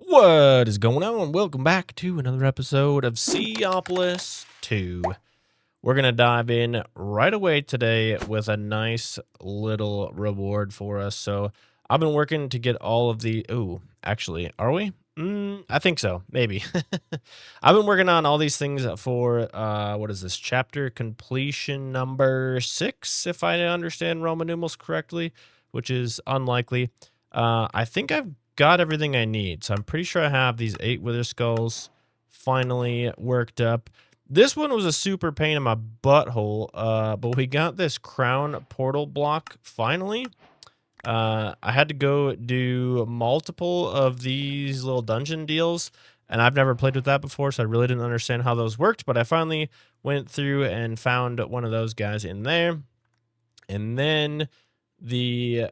What is going on? Welcome back to another episode of SeaOpolis 2. We're going to dive in right away today with a nice little reward for us. So I've been working to get all of the... Ooh, actually, are we? I think so. Maybe. I've been working on all these things for, what is this? Chapter completion number 6, if I understand Roman numerals correctly, which is unlikely. I think I've got everything I need, so I'm pretty sure I have these 8 wither skulls finally worked up. This one was a super pain in my butthole, but we got this crown portal block finally. I had to go do multiple of these little dungeon deals, and I've never played with that before, so I really didn't understand how those worked, but I finally went through and found one of those guys in there. And then the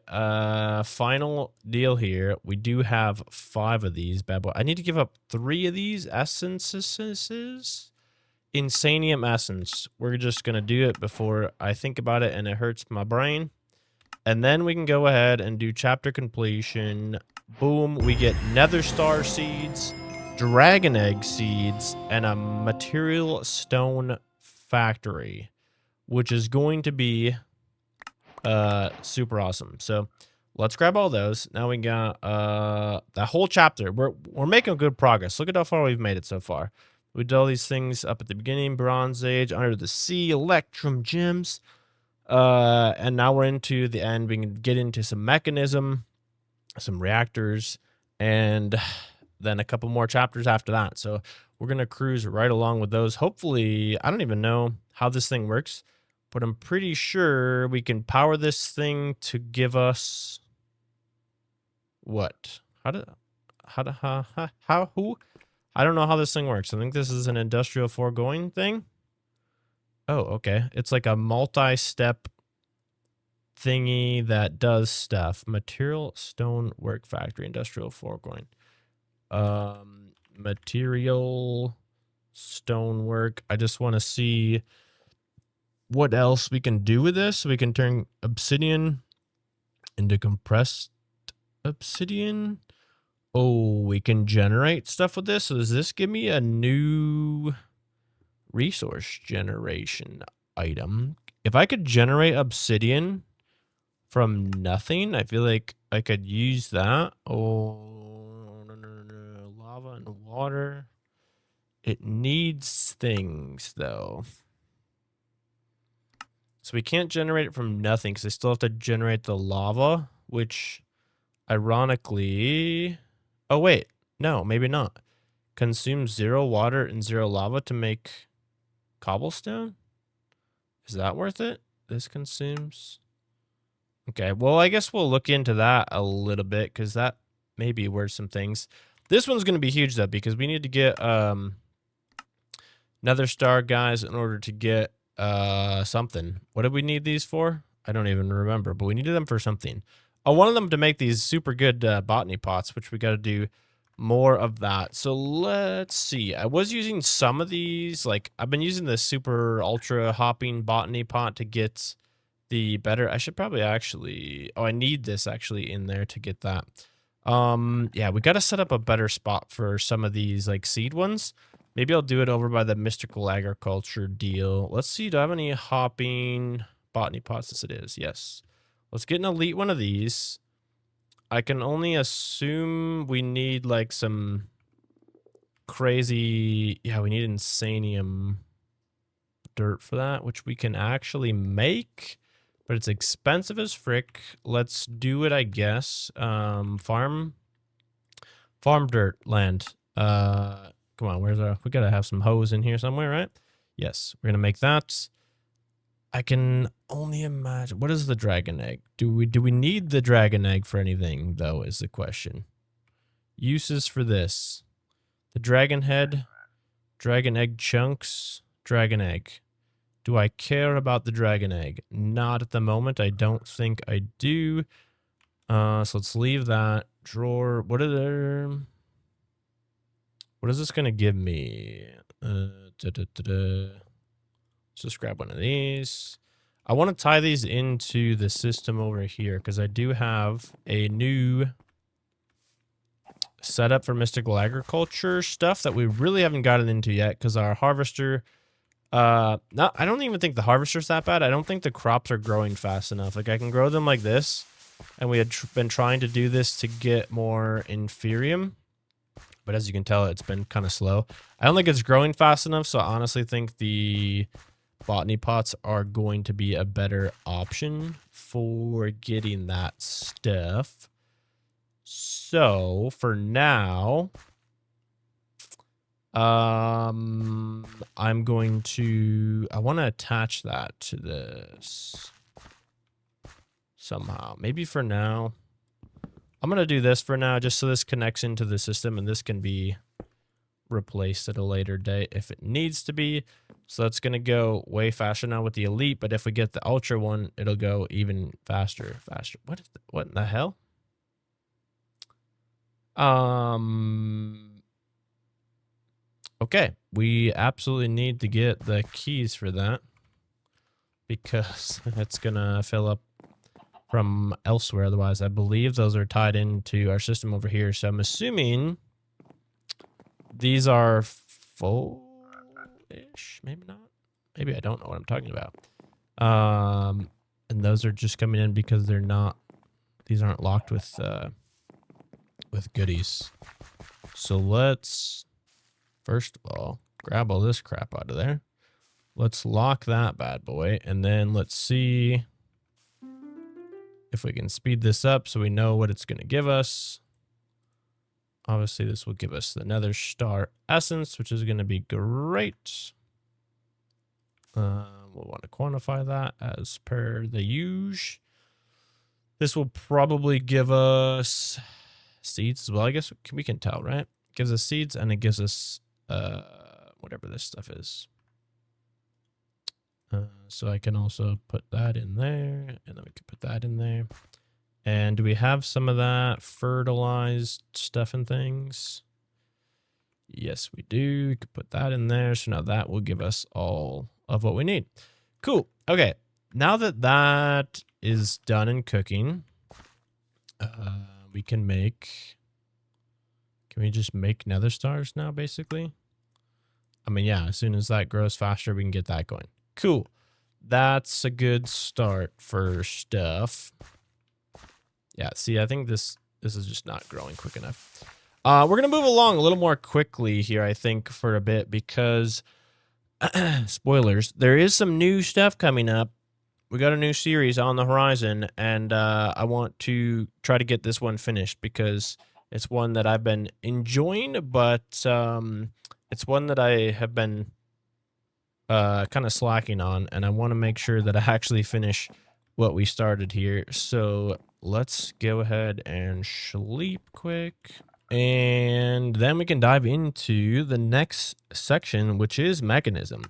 final deal here, we do have 5 of these bad boy. I need to give up 3 of these essences. Insanium essence. We're just gonna do it before I think about it and it hurts my brain. And then we can go ahead and do chapter completion. Boom, we get nether star seeds, dragon egg seeds, and a material stone factory, which is going to be super awesome. So let's grab all those. Now we got that whole chapter. We're making good progress. Look at how far we've made it so far. We did all these things up at the beginning: Bronze Age, Under the Sea, Electrum gems. And now we're into the end. We can get into some mechanism, some reactors, and then a couple more chapters after that. So we're going to cruise right along with those. Hopefully, I don't even know how this thing works, but I'm pretty sure we can power this thing to give us what? Who? I don't know how this thing works. I think this is an industrial foregoing thing. Oh, okay. It's like a multi-step thingy that does stuff. Material stone work factory, industrial foregoing. Material stonework. I just want to see what else we can do with this. We can turn obsidian into compressed obsidian. Oh, we can generate stuff with this. So does this give me a new resource generation item? If I could generate obsidian from nothing, I feel like I could use that. Oh, no. Lava and water. It needs things, though. So we can't generate it from nothing because I still have to generate the lava, which ironically... Oh, wait. No, maybe not. Consumes 0 water and 0 lava to make cobblestone? Is that worth it? This consumes... Okay, well, I guess we'll look into that a little bit because that may be worth some things. This one's going to be huge, though, because we need to get nether star guys in order to get something. What did we need these for? I don't even remember, but we needed them for something. I wanted them to make these super good botany pots, which we got to do more of that. So let's see. I was using some of these. Like, I've been using the super ultra hopping botany pot to get the better. I should probably actually... Oh, I need this actually in there to get that. Yeah, we got to set up a better spot for some of these like seed ones. Maybe I'll do it over by the mystical agriculture deal. Let's see. Do I have any hopping botany pots? Yes, it is. Yes. Let's get an elite one of these. I can only assume we need like some crazy... Yeah, we need insanium dirt for that, which we can actually make, but it's expensive as frick. Let's do it, I guess. Farm dirt land. Come on, where's our... We gotta have some hose in here somewhere, right? Yes, we're gonna make that. I can only imagine. What is the dragon egg? Do we need the dragon egg for anything, though, is the question. Uses for this. The dragon head, dragon egg chunks, dragon egg. Do I care about the dragon egg? Not at the moment. I don't think I do. So let's leave that. Drawer. What is this going to give me? Let's just grab one of these. I want to tie these into the system over here because I do have a new setup for mystical agriculture stuff that we really haven't gotten into yet because our harvester, I don't even think the harvester's that bad. I don't think the crops are growing fast enough. Like I can grow them like this, and we had been trying to do this to get more inferium, but as you can tell, it's been kind of slow. I don't think it's growing fast enough, so I honestly think the botany pots are going to be a better option for getting that stuff. So for now, I'm going to, I want to attach that to this somehow. Maybe for now, I'm going to do this for now, just so this connects into the system, and this can be replaced at a later date if it needs to be. So that's going to go way faster now with the elite, but if we get the ultra one, it'll go even faster. What in the hell? Okay, we absolutely need to get the keys for that because it's gonna fill up from elsewhere. Otherwise, I believe those are tied into our system over here. So I'm assuming these are full-ish, maybe not. Maybe I don't know what I'm talking about. And those are just coming in because they're not. These aren't locked with goodies. So let's, first of all, grab all this crap out of there. Let's lock that bad boy, and then let's see if we can speed this up so we know what it's going to give us. Obviously, this will give us the Nether Star Essence, which is going to be great. We'll want to quantify that as per the usual. This will probably give us seeds as well. I guess we can tell, right? It gives us seeds, and it gives us whatever this stuff is. So I can also put that in there, and then we can put that in there. And do we have some of that fertilized stuff and things? Yes, we do. We could put that in there. So now that will give us all of what we need. Cool. Okay. Now that that is done and cooking, we can make, can we just make nether stars now, basically? I mean, yeah, as soon as that grows faster, we can get that going. Cool. That's a good start for stuff. Yeah, see, I think this is just not growing quick enough. We're going to move along a little more quickly here, I think, for a bit, because, spoilers, there is some new stuff coming up. We got a new series on the horizon, and I want to try to get this one finished because it's one that I've been enjoying, but it's one that I have been kind of slacking on, and I want to make sure that I actually finish what we started here. So let's go ahead and sleep quick, and then we can dive into the next section, which is mechanism.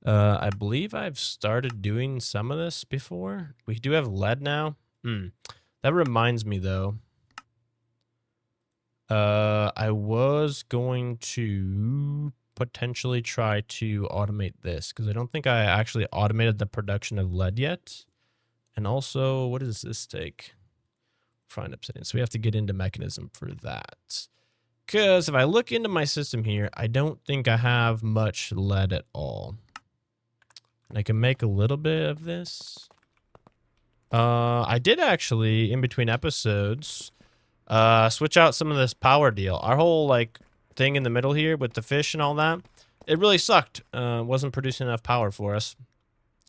I believe I've started doing some of this before. We do have lead now. That reminds me, though. I was going to potentially try to automate this, because I don't think I actually automated the production of lead yet. And also, what does this take? Find obsidian. So we have to get into mechanism for that. Because if I look into my system here, I don't think I have much lead at all. And I can make a little bit of this. I did actually, in between episodes, switch out some of this power deal. Our whole, like, thing in the middle here with the fish and all that, it really sucked. Wasn't producing enough power for us.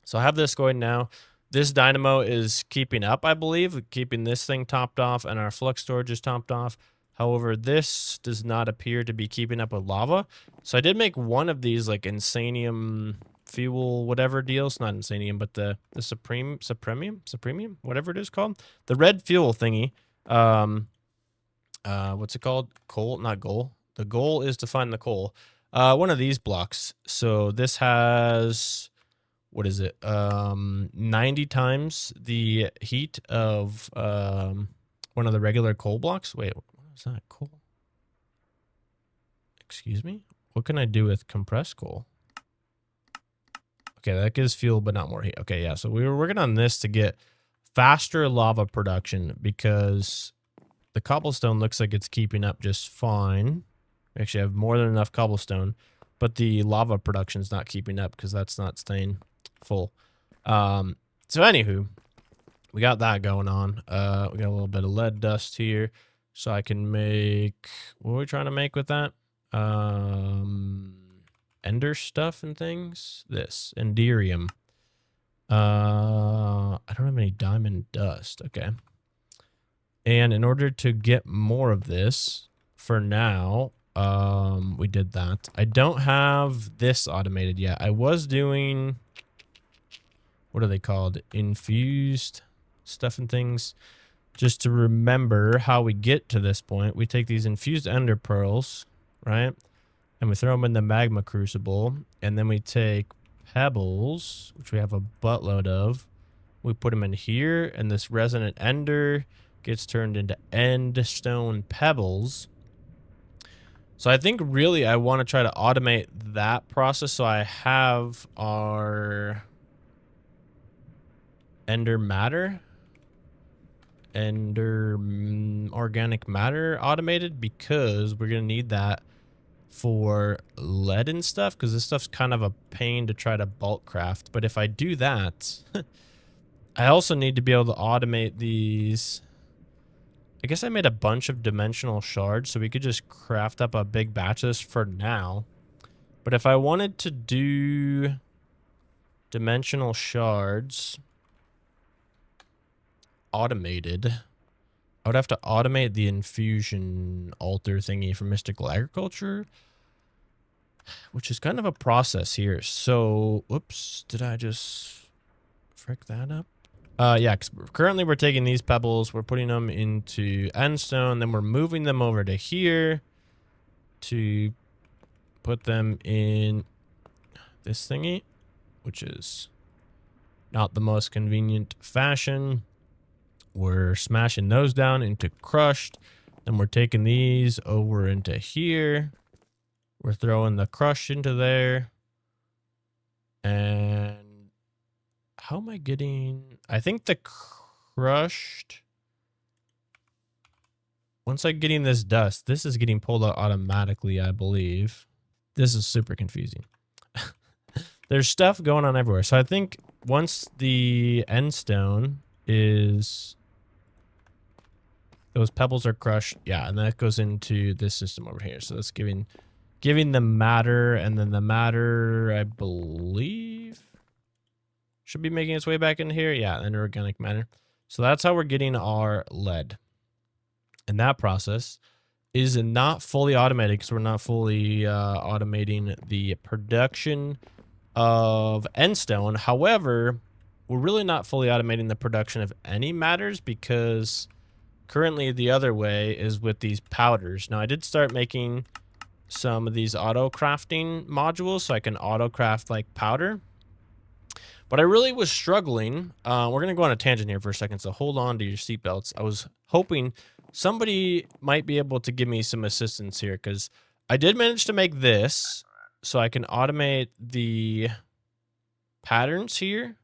So I have this going now. This dynamo is keeping up, I believe, keeping this thing topped off, and our flux storage is topped off. However, this does not appear to be keeping up with lava. So I did make one of these, like, insanium fuel whatever deals, not insanium, but the supremium, whatever it is called, the red fuel thingy. What's it called? Coal, not gold. The goal is to find the coal. One of these blocks. So this has, what is it? 90 times the heat of one of the regular coal blocks. Wait, what is that? Coal? Excuse me? What can I do with compressed coal? Okay, that gives fuel, but not more heat. Okay, yeah, so we were working on this to get faster lava production because the cobblestone looks like it's keeping up just fine. We actually have more than enough cobblestone, but the lava production's not keeping up because that's not staying full. So anywho, we got that going on. We got a little bit of lead dust here, so I can make, what are we trying to make with that? Ender stuff and things. This Enderium. I don't have any diamond dust. Okay. And in order to get more of this, for now, we did that. I don't have this automated yet. I was doing, what are they called? Infused stuff and things. Just to remember how we get to this point, we take these infused ender pearls, right? And we throw them in the magma crucible. And then we take pebbles, which we have a buttload of. We put them in here, and this resonant ender gets turned into end stone pebbles. So I think really I want to try to automate that process so I have our ender matter, ender organic matter automated, because we're going to need that for lead and stuff, because this stuff's kind of a pain to try to bulk craft. But if I do that, I also need to be able to automate these. I guess I made a bunch of dimensional shards, so we could just craft up a big batch of this for now. But if I wanted to do dimensional shards automated, I would have to automate the infusion altar thingy for mystical agriculture, which is kind of a process here. So, whoops, did I just frick that up? Yeah, because currently we're taking these pebbles, we're putting them into endstone, then we're moving them over to here to put them in this thingy, which is not the most convenient fashion. We're smashing those down into crushed, then we're taking these over into here. We're throwing the crushed into there. And how am I getting... I think the crushed... Once I'm getting this dust, this is getting pulled out automatically, I believe. This is super confusing. There's stuff going on everywhere. So I think once the end stone is... Those pebbles are crushed. Yeah, and that goes into this system over here. So that's giving the matter, and then the matter, I believe... should be making its way back in here. Yeah, inorganic matter. So that's how we're getting our lead. And that process is not fully automated because we're not fully automating the production of endstone. However, we're really not fully automating the production of any matters because currently the other way is with these powders. Now, I did start making some of these auto crafting modules so I can auto craft like powder. But I really was struggling. We're going to go on a tangent here for a second, so hold on to your seatbelts. I was hoping somebody might be able to give me some assistance here, because I did manage to make this, so I can automate the patterns here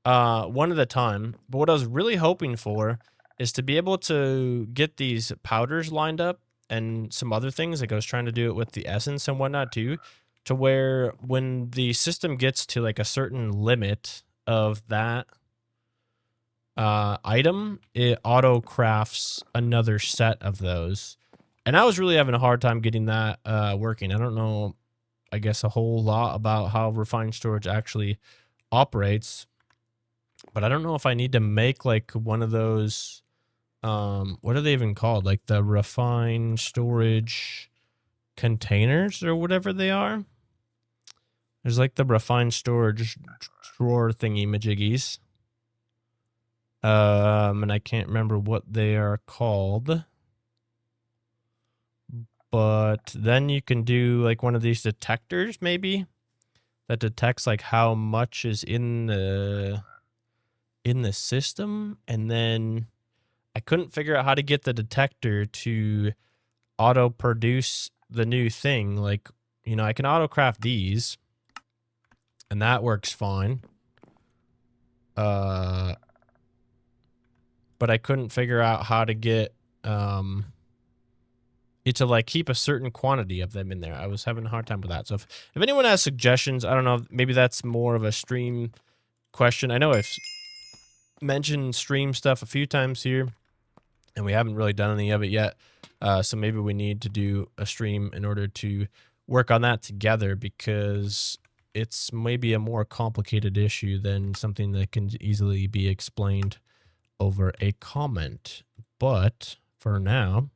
one at a time. But what I was really hoping for is to be able to get these powders lined up and some other things. Like I was trying to do it with the essence and whatnot too, to where when the system gets to like a certain limit of that item, it auto crafts another set of those. And I was really having a hard time getting that working. I don't know, I guess, a whole lot about how refined storage actually operates, but I don't know if I need to make like one of those, what are they even called? Like the refined storage containers or whatever they are. There's like the refined storage drawer thingy majiggies. And I can't remember what they are called. But then you can do like one of these detectors maybe that detects like how much is in the system. And then I couldn't figure out how to get the detector to auto produce the new thing. Like, you know, I can auto craft these and that works fine. But I couldn't figure out how to get it to like keep a certain quantity of them in there. I was having a hard time with that. So if anyone has suggestions, I don't know, maybe that's more of a stream question. I know I've mentioned stream stuff a few times here, and we haven't really done any of it yet. So maybe we need to do a stream in order to work on that together, because it's maybe a more complicated issue than something that can easily be explained over a comment. But for now,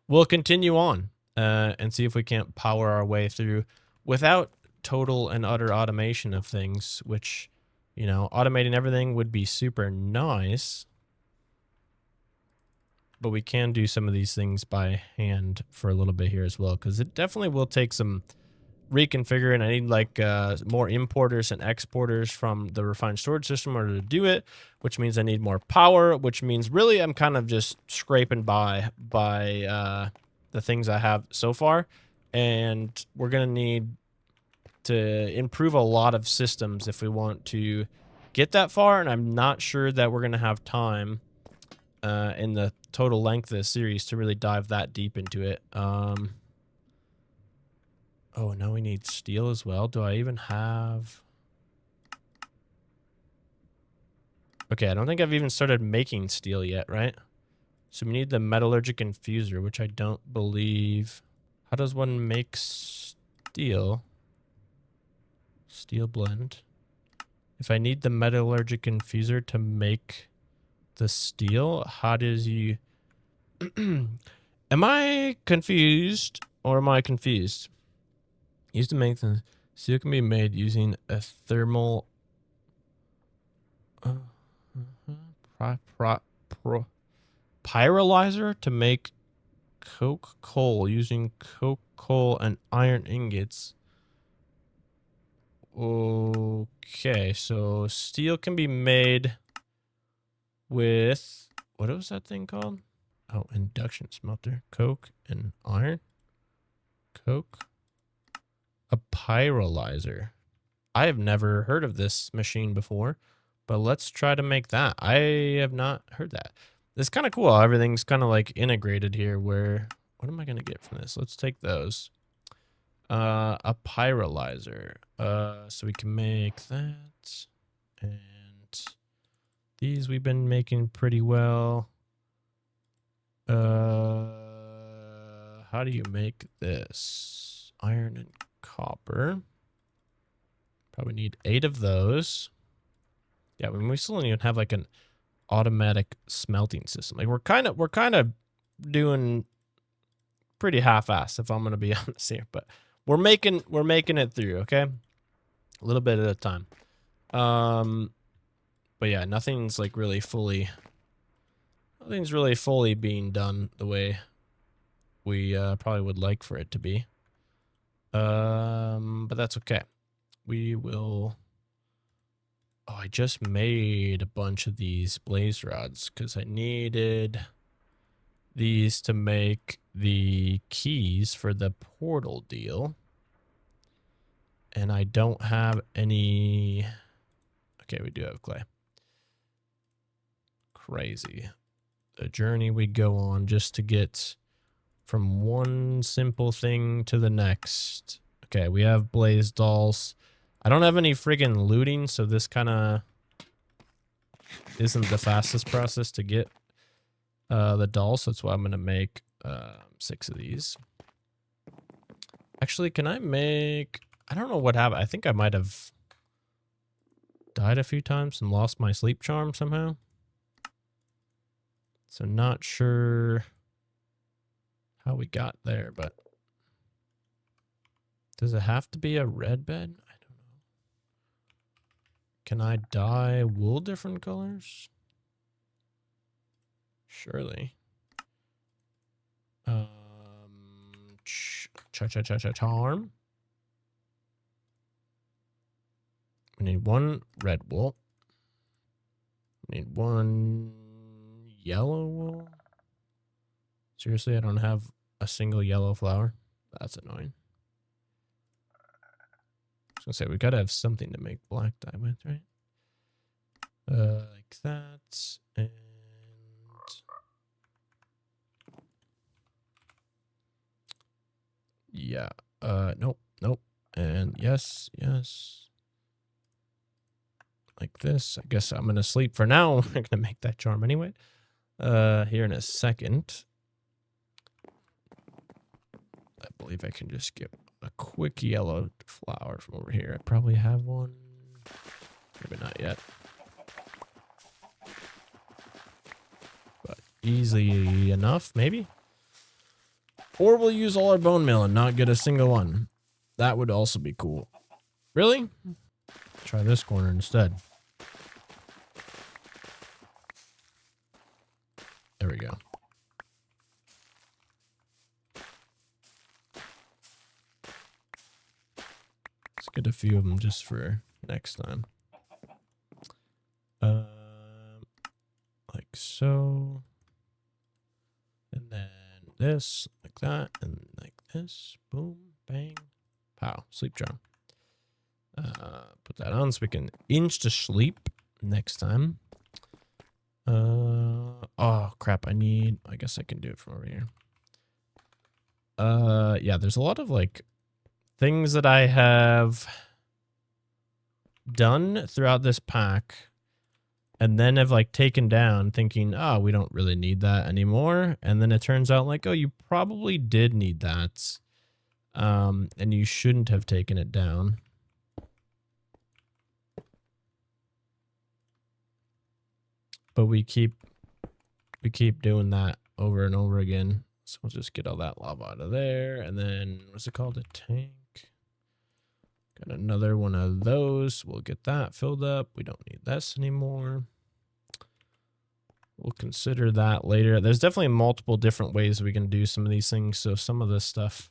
we'll continue on and see if we can't power our way through without total and utter automation of things, which, you know, automating everything would be super nice. But we can do some of these things by hand for a little bit here as well, because it definitely will take some reconfiguring. I need like more importers and exporters from the refined storage system in order to do it, which means I need more power, which means really I'm kind of just scraping by the things I have so far. And we're going to need to improve a lot of systems if we want to get that far. And I'm not sure that we're going to have time in the total length of the series to really dive that deep into it. Oh, now we need steel as well. Do I even have... Okay, I don't think I've even started making steel yet, right? So we need the metallurgic infuser, which I don't believe... How does one make steel? Steel blend. If I need the metallurgic infuser to make the steel, how does you... Am I confused, or am I confused? Used to make the steel can be made using a thermal pyrolyzer to make coke coal using coke coal and iron ingots. Okay, so steel can be made with, what was that thing called? Oh, induction smelter. Coke and iron. Coke. A pyrolyzer. I have never heard of this machine before, but let's try to make that. I have not heard that. It's kind of cool. Everything's kind of like integrated here where, what am I going to get from this? Let's take those. A pyrolyzer. So we can make that. And these we've been making pretty well. How do you make this? Iron and copper. Probably need 8 of those. Yeah, I mean, we still don't even have like an automatic smelting system. Like we're kind of doing pretty half-assed, if I'm gonna be honest here, but we're making it through, okay? A little bit at a time. But yeah, nothing's really fully being done the way we probably would like for it to be. But that's okay. We will... Oh, I just made a bunch of these blaze rods because I needed these to make the keys for the portal deal. And I don't have any... Okay, we do have clay. Crazy. The journey we go on just to get from one simple thing to the next. Okay, we have blaze dolls. I don't have any friggin' looting, so this kind of isn't the fastest process to get the dolls. So that's why I'm going to make 6 of these. Actually, can I make... I don't know what happened. I think I might have died a few times and lost my sleep charm somehow. So not sure how we got there, but... Does it have to be a red bed? I don't know. Can I dye wool different colors? Surely. Charm. We need 1 red wool. We need 1 yellow wool. Seriously, I don't have a single yellow flower. That's annoying. I was gonna say, we gotta have something to make black dye with, right? Like that. And Yeah. Nope. Nope. And yes. Yes. Like this. I guess I'm going to sleep for now. I'm going to make that charm anyway. Here in a second. I believe I can just get a quick yellow flower from over here. I probably have one. Maybe not yet. But easily enough, maybe. Or we'll use all our bone meal and not get a single one. That would also be cool. Really? Try this corner instead. There we go. Let's get a few of them just for next time. Like so. And then this, like that, and like this. Boom, bang, pow. Sleep charm. Put that on so we can inch to sleep next time. Oh crap, I guess I can do it from over here. Yeah, there's a lot of like things that I have done throughout this pack and then have like taken down thinking, oh, we don't really need that anymore. And then it turns out like, oh, you probably did need that. And you shouldn't have taken it down. But we keep doing that over and over again. So we'll just get all that lava out of there. And then what's it called? A tank. Got another one of those. We'll get that filled up. We don't need this anymore. We'll consider that later. There's definitely multiple different ways we can do some of these things. So some of this stuff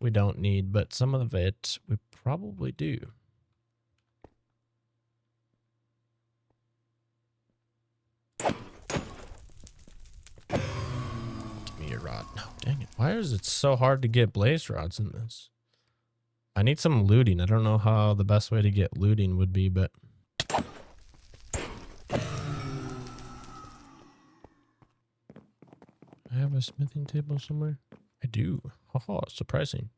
we don't need, but some of it we probably do. Rod. No, dang it. Why is it so hard to get blaze rods in this? I need some looting. I don't know how the best way to get looting would be, but... I have a smithing table somewhere? I do. Haha, surprising.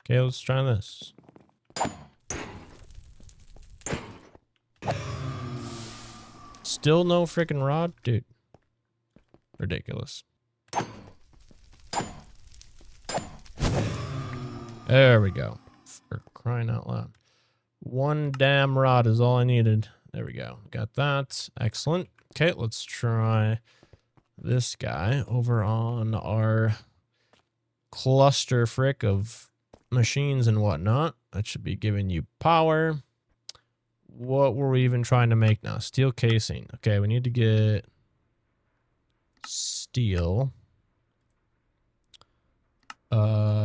Okay, let's try this. Still no freaking rod? Dude. Ridiculous. There we go. For crying out loud. One damn rod is all I needed. There we go. Got that. Excellent. Okay, let's try this guy over on our cluster frick of machines and whatnot. That should be giving you power. What were we even trying to make now? Steel casing. Okay, we need to get steel.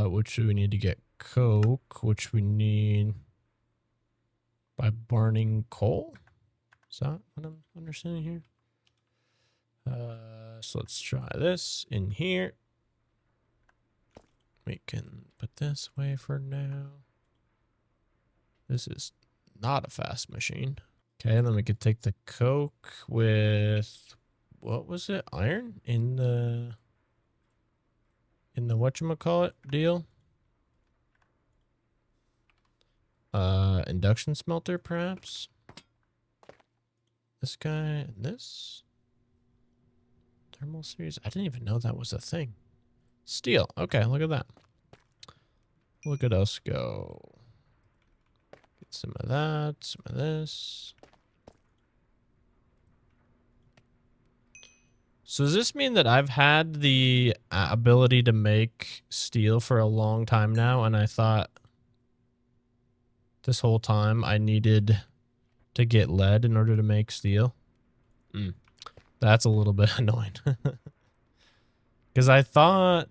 Which we need to get coke, which we need by burning coal. Is that what I'm understanding here? So let's try this in here. We can put this away for now. This is not a fast machine. Okay, and then we could take the coke with, what was it? Iron in the whatchamacallit deal? Induction smelter, perhaps? This guy and this? Thermal series? I didn't even know that was a thing. Steel. Okay, look at that. Look at us go. Get some of that, some of this. So does this mean that I've had the ability to make steel for a long time now, and I thought this whole time I needed to get lead in order to make steel? That's a little bit annoying. Because I thought...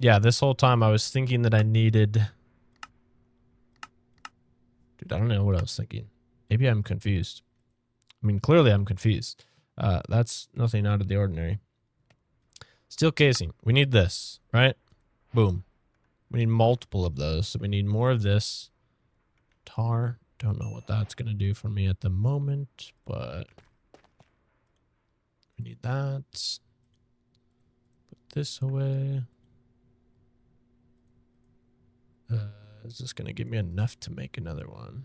Yeah, this whole time I was thinking that I needed... Dude, I don't know what I was thinking. Maybe I'm confused. I mean, clearly I'm confused. That's nothing out of the ordinary. Steel casing. We need this, right? Boom. We need multiple of those. So we need more of this. Tar. Don't know what that's going to do for me at the moment, but we need that. Put this away. Is this going to give me enough to make another one?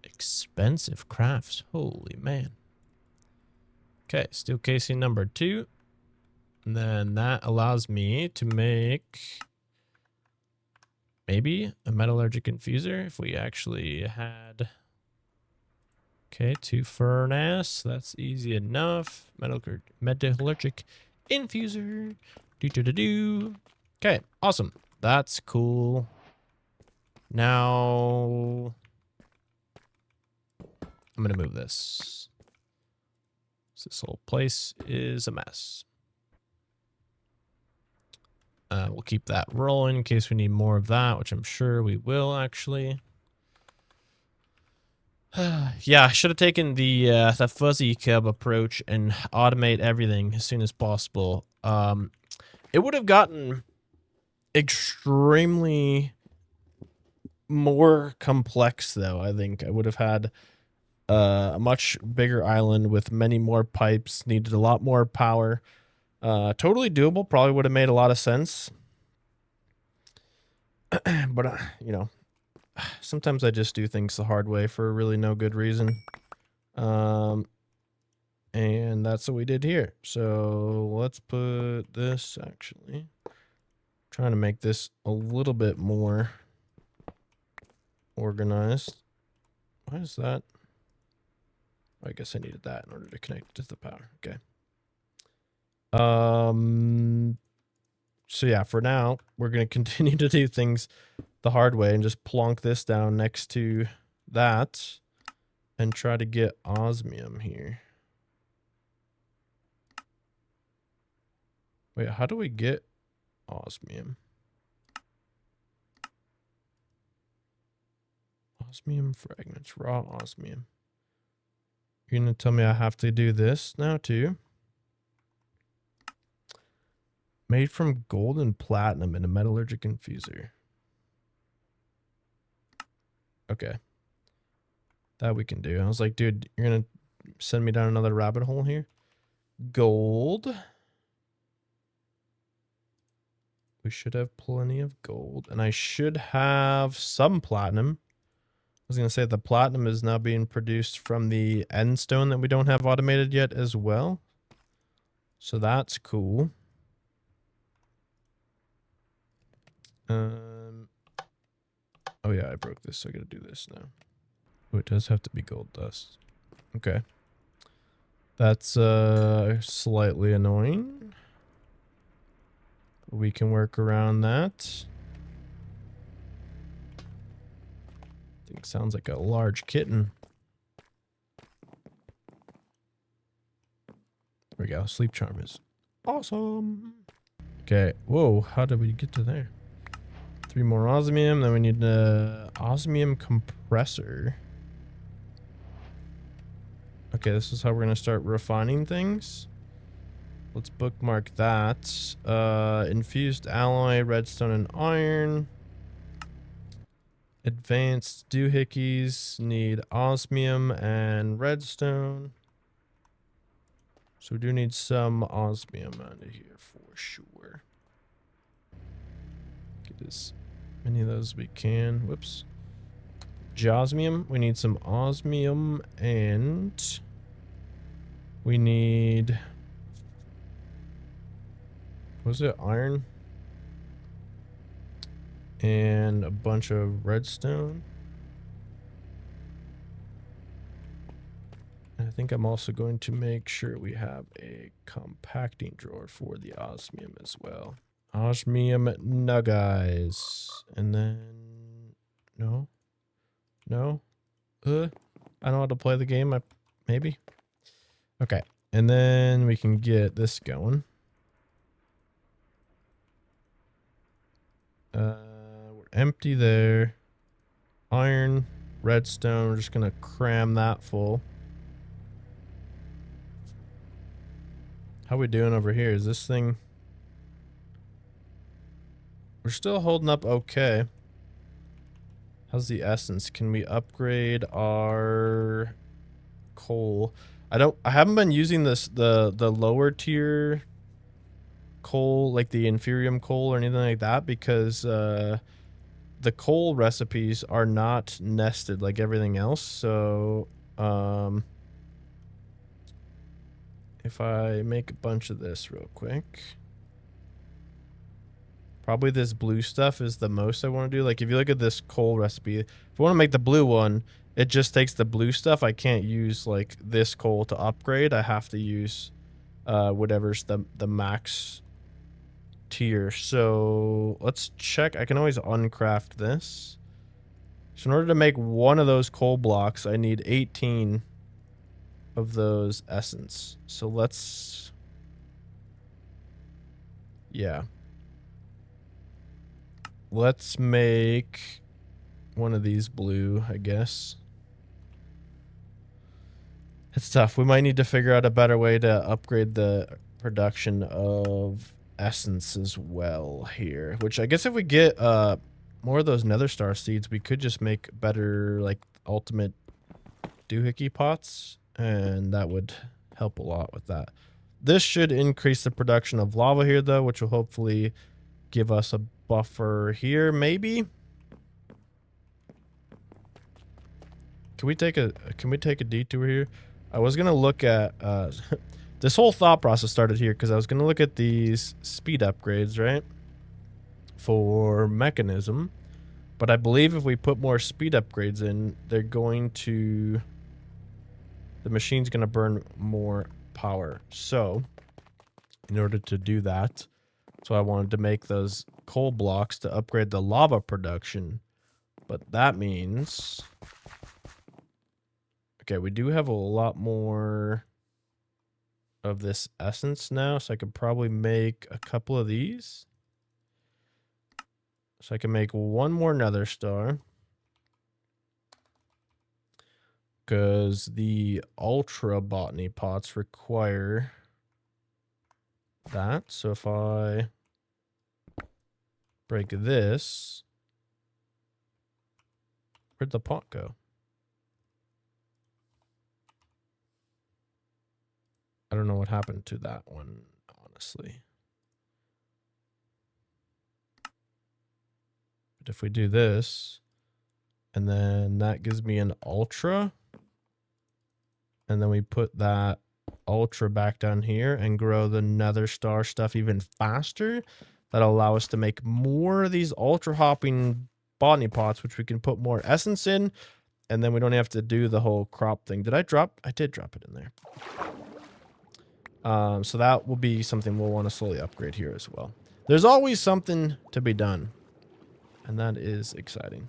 Expensive crafts. Holy man. Okay, steel casing number 2. And then that allows me to make maybe a metallurgic infuser if we actually had. Okay, 2 furnace. That's easy enough. Metallurgic infuser. Do. Okay, awesome. That's cool. Now I'm gonna move this. This whole place is a mess. We'll keep that rolling in case we need more of that, which I'm sure we will actually. Yeah, I should have taken the fuzzy cub approach and automate everything as soon as possible. It would have gotten extremely more complex, though. I think I would have had a much bigger island with many more pipes, needed a lot more power. Totally doable, probably would have made a lot of sense. But, you know, sometimes I just do things the hard way for really no good reason. And that's what we did here. So let's put this actually. Trying to make this a little bit more organized. Why is that? I guess I needed that in order to connect it to the power. Okay. So yeah, for now, we're going to continue to do things the hard way and just plonk this down next to that and try to get osmium here. Wait, how do we get osmium? Osmium fragments, raw osmium. You're going to tell me I have to do this now too? Made from gold and platinum in a metallurgic infuser. Okay. That we can do. I was like, dude, you're going to send me down another rabbit hole here? Gold. We should have plenty of gold. And I should have some platinum. I was going to say the platinum is now being produced from the end stone that we don't have automated yet as well. So that's cool. Oh yeah, I broke this, so I gotta do this now. Oh, it does have to be gold dust. Okay. That's slightly annoying. We can work around that. I think it sounds like a large kitten. There we go. Sleep charm is awesome. Okay. Whoa, how did we get to there? 3 more osmium. Then we need an osmium compressor. Okay, this is how we're going to start refining things. Let's bookmark that. Infused alloy, redstone, and iron. Advanced doohickeys need osmium and redstone. So we do need some osmium out of here for sure. Get as many of those as we can. Whoops. Josmium. We need some osmium and we need... Was it iron? And a bunch of redstone. And I think I'm also going to make sure we have a compacting drawer for the osmium as well. Osmium nuggies. And then... No? No? I don't know how to play the game. Maybe? Okay. And then we can get this going. We're empty there. Iron, redstone. We're just going to cram that full. How we doing over here? Is this thing... We're still holding up okay. How's the essence? Can we upgrade our coal? I haven't been using the lower tier coal, like the inferium coal or anything like that, because the coal recipes are not nested like everything else. So if I make a bunch of this real quick, probably this blue stuff is the most I want to do. Like if you look at this coal recipe, if I want to make the blue one, it just takes the blue stuff. I can't use like this coal to upgrade. I have to use whatever's the max tier. So let's check. I can always uncraft this. So in order to make one of those coal blocks, I need 18 of those essence. So let's, yeah. Let's make one of these blue, I guess. It's tough. We might need to figure out a better way to upgrade the production of essence as well here. Which I guess if we get more of those nether star seeds, we could just make better like ultimate doohickey pots. And that would help a lot with that. This should increase the production of lava here though, which will hopefully give us a buffer here, maybe. Can we take a detour here? I was gonna look at this whole thought process started here because I was gonna look at these speed upgrades, right? For mechanism. But I believe if we put more speed upgrades in, they're going to, the machine's gonna burn more power. So in order to do that, so I wanted to make those coal blocks to upgrade the lava production. But that means, okay, we do have a lot more of this essence now, so I could probably make a couple of these. So I can make one more nether star. Because the ultra botany pots require that. So if I break this, where'd the pot go? I don't know what happened to that one, honestly. But if we do this, and then that gives me an ultra, and then we put that ultra back down here and grow the nether star stuff even faster, that'll allow us to make more of these ultra hopping botany pots, which we can put more essence in, and then we don't have to do the whole crop thing. Did I drop? I did drop it in there. So that will be something we'll want to slowly upgrade here as well. There's always something to be done, and that is exciting.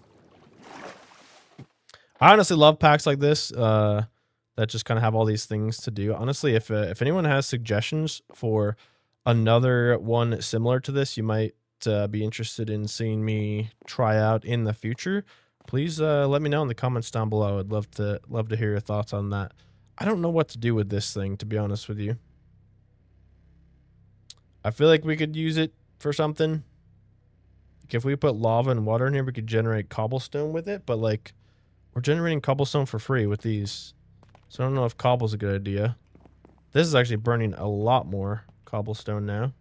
I honestly love packs like this that just kind of have all these things to do. Honestly, if anyone has suggestions for another one similar to this, you might be interested in seeing me try out in the future, please let me know in the comments down below. I'd love to hear your thoughts on that. I don't know what to do with this thing, to be honest with you. I feel like we could use it for something. Like if we put lava and water in here, we could generate cobblestone with it, but like we're generating cobblestone for free with these. So I don't know if cobble's a good idea. This is actually burning a lot more cobblestone now.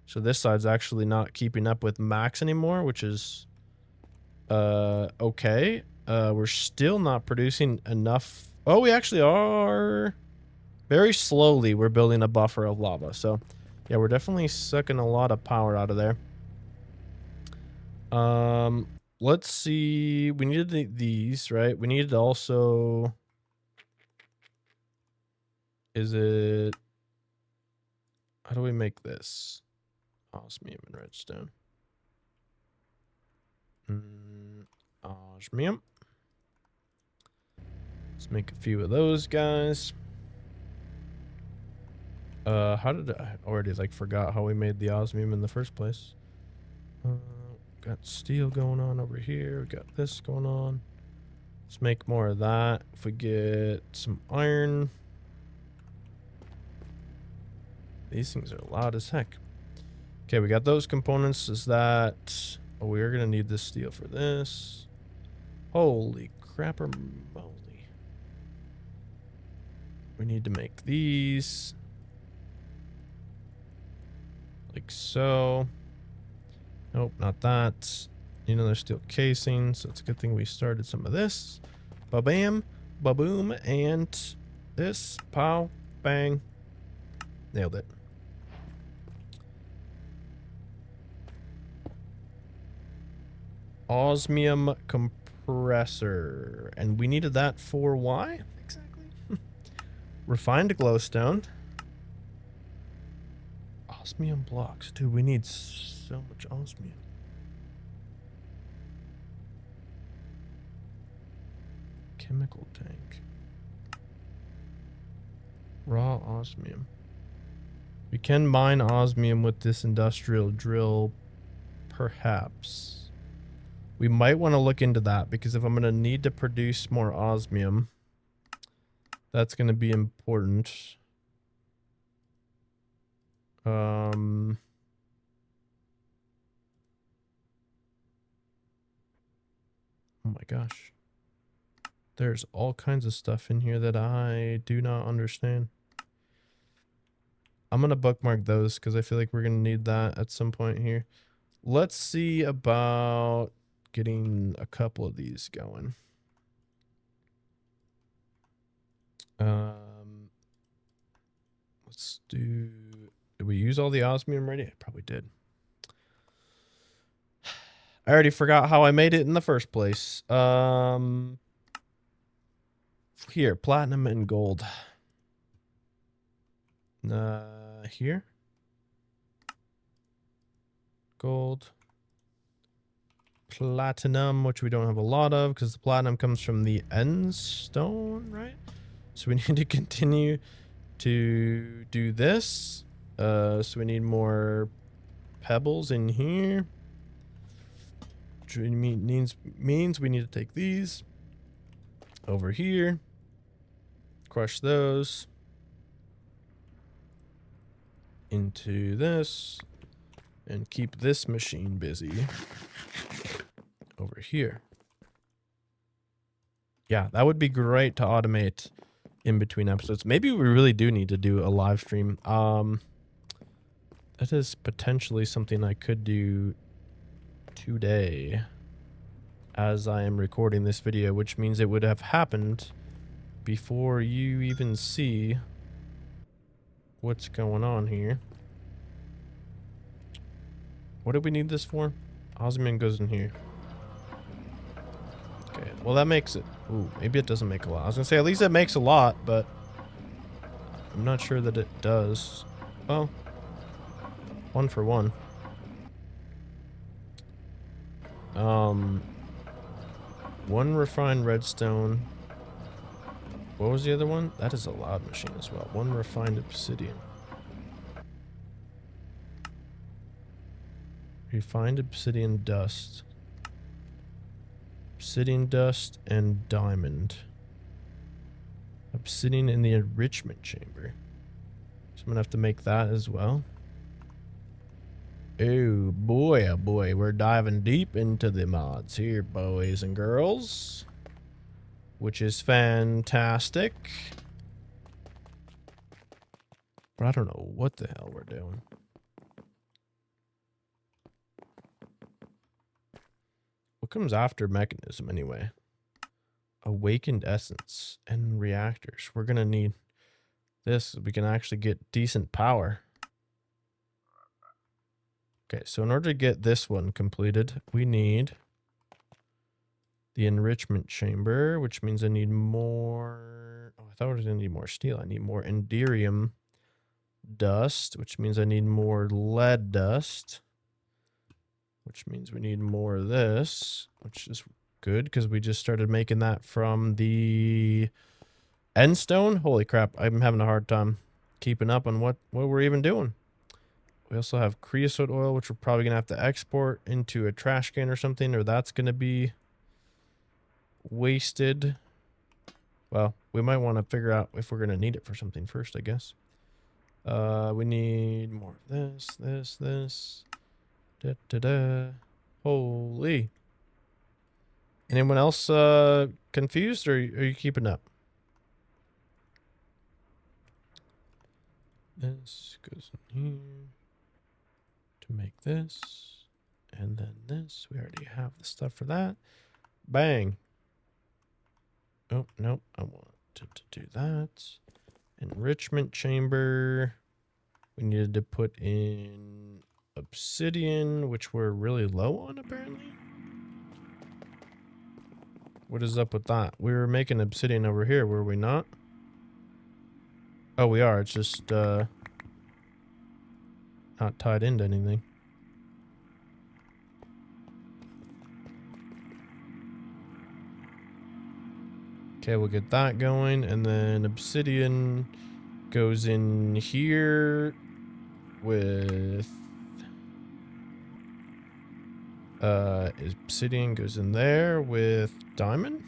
So this side's actually not keeping up with max anymore, which is okay. We're still not producing enough. Oh, we actually are. Very slowly, we're building a buffer of lava. So yeah, we're definitely sucking a lot of power out of there. Let's see. We needed these, right? We needed also. Is it? How do we make this? Osmium and redstone. Osmium. Let's make a few of those guys. How did I already like forgot how we made the osmium in the first place? Got steel going on over here. We got this going on. Let's make more of that. If we get some iron. These things are loud as heck. Okay, we got those components. Is that... Oh, we are going to need this steel for this. Holy crapper moly. We need to make these. Like so. Nope, not that. You know, there's steel casing, so it's a good thing we started some of this. Ba-bam, ba-boom, and this. Pow, bang. Nailed it. Osmium compressor. And we needed that for why? Exactly. Refined glowstone. Osmium blocks. Dude, we need so much osmium. Chemical tank. Raw osmium. We can mine osmium with this industrial drill, perhaps. We might want to look into that, because if I'm going to need to produce more osmium, that's going to be important. Oh my gosh. There's all kinds of stuff in here that I do not understand. I'm going to bookmark those because I feel like we're going to need that at some point here. Let's see about getting a couple of these going. Let's do... Did we use all the osmium already? I probably did. I already forgot how I made it in the first place. Here, platinum and gold. Here. Gold. Platinum, which we don't have a lot of, because the platinum comes from the end stone, right? So we need to continue to do this. So we need more pebbles in here. Which means we need to take these over here. Crush those into this. And keep this machine busy over here. Yeah, that would be great to automate in between episodes. Maybe we really do need to do a live stream. That is potentially something I could do today as I am recording this video, which means it would have happened before you even see what's going on here. What do we need this for? Osmium goes in here. Okay, well that makes it... Ooh, maybe it doesn't make a lot. I was gonna say at least it makes a lot, but I'm not sure that it does. Well, 1 for 1. One refined redstone. What was the other one? That is a loud machine as well. 1 refined obsidian. Refined obsidian dust. Obsidian dust and diamond. Obsidian in the enrichment chamber. So I'm gonna have to make that as well. Oh boy, we're diving deep into the mods here, boys and girls. Which is fantastic. But I don't know what the hell we're doing. What comes after mechanism anyway? Awakened essence and reactors. We're gonna need this so we can actually get decent power. Okay, so in order to get this one completed, we need the enrichment chamber, which means I need more... Oh, I thought I was gonna need more steel. I need more enderium dust, which means I need more lead dust. Which means we need more of this, which is good because we just started making that from the end stone. Holy crap, I'm having a hard time keeping up on what we're even doing. We also have creosote oil, which we're probably going to have to export into a trash can or something, or that's going to be wasted. Well, we might want to figure out if we're going to need it for something first, I guess. We need more of this. Da-da-da. Holy. Anyone else confused, or are you keeping up? This goes in here to make this. And then this. We already have the stuff for that. Bang. Oh, nope. I wanted to do that. Enrichment chamber. We needed to put in obsidian, which we're really low on, apparently. What is up with that? We were making obsidian over here, were we not? Oh, we are. It's just, not tied into anything. Okay, we'll get that going, and then obsidian goes in here with obsidian goes in there with diamond.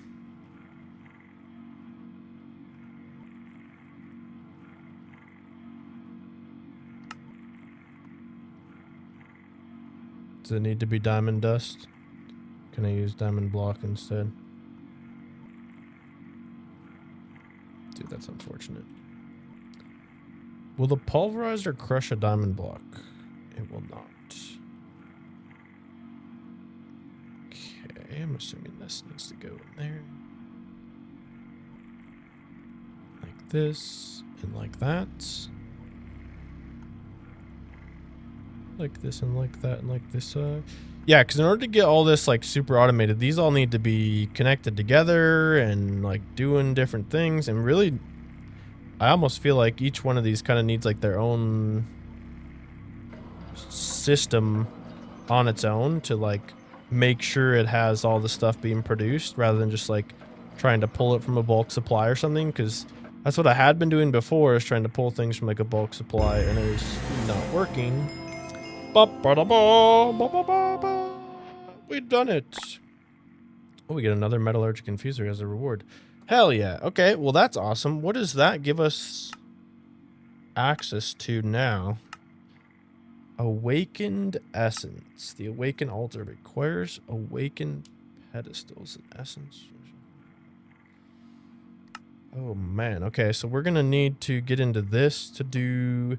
Does it need to be diamond dust? Can I use diamond block instead? Dude, that's unfortunate. Will the pulverizer crush a diamond block? It will not. Okay, I'm assuming this needs to go in there. Like this, and like that. Like this, and like that, and like this. Yeah, because in order to get all this like super automated, these all need to be connected together and like doing different things. And really, I almost feel like each one of these kind of needs like their own system on its own to like make sure it has all the stuff being produced rather than just like trying to pull it from a bulk supply or something. Because that's what I had been doing before, is trying to pull things from like a bulk supply, and it was not working. We've done it. Oh, we get another metallurgic infuser as a reward. Hell yeah. Okay, well that's awesome. What does that give us access to now? Awakened essence. The awakened altar requires awakened pedestals and essence. Oh man. Okay, so we're gonna need to get into this to do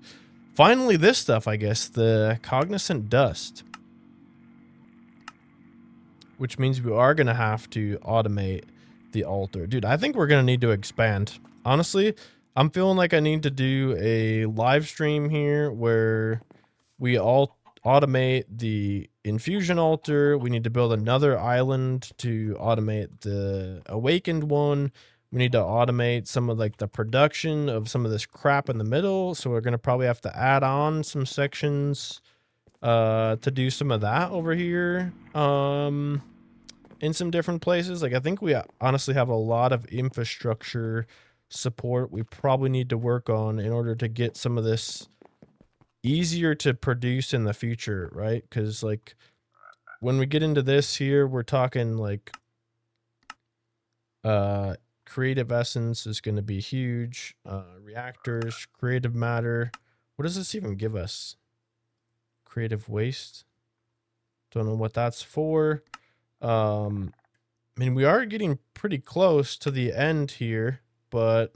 finally this stuff, I guess. The cognizant dust. Which means we are gonna have to automate the altar. Dude, I think we're gonna need to expand. Honestly, I'm feeling like I need to do a live stream here where we all automate the infusion altar. We need to build another island to automate the awakened one. We need to automate some of like the production of some of this crap in the middle. So we're going to probably have to add on some sections to do some of that over here in some different places. Like I think we honestly have a lot of infrastructure support we probably need to work on in order to get some of this easier to produce in the future, right? Because like when we get into this here, we're talking like creative essence is going to be huge. Reactors, creative matter. What does this even give us? Creative waste. Don't know what that's for. I mean, we are getting pretty close to the end here, but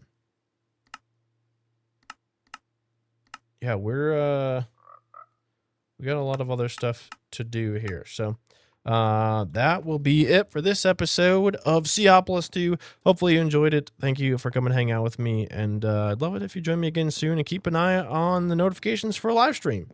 yeah, we got a lot of other stuff to do here. So that will be it for this episode of SeaOpolis 2. Hopefully you enjoyed it. Thank you for coming to hang out with me, and I'd love it if you join me again soon, and keep an eye on the notifications for a live stream.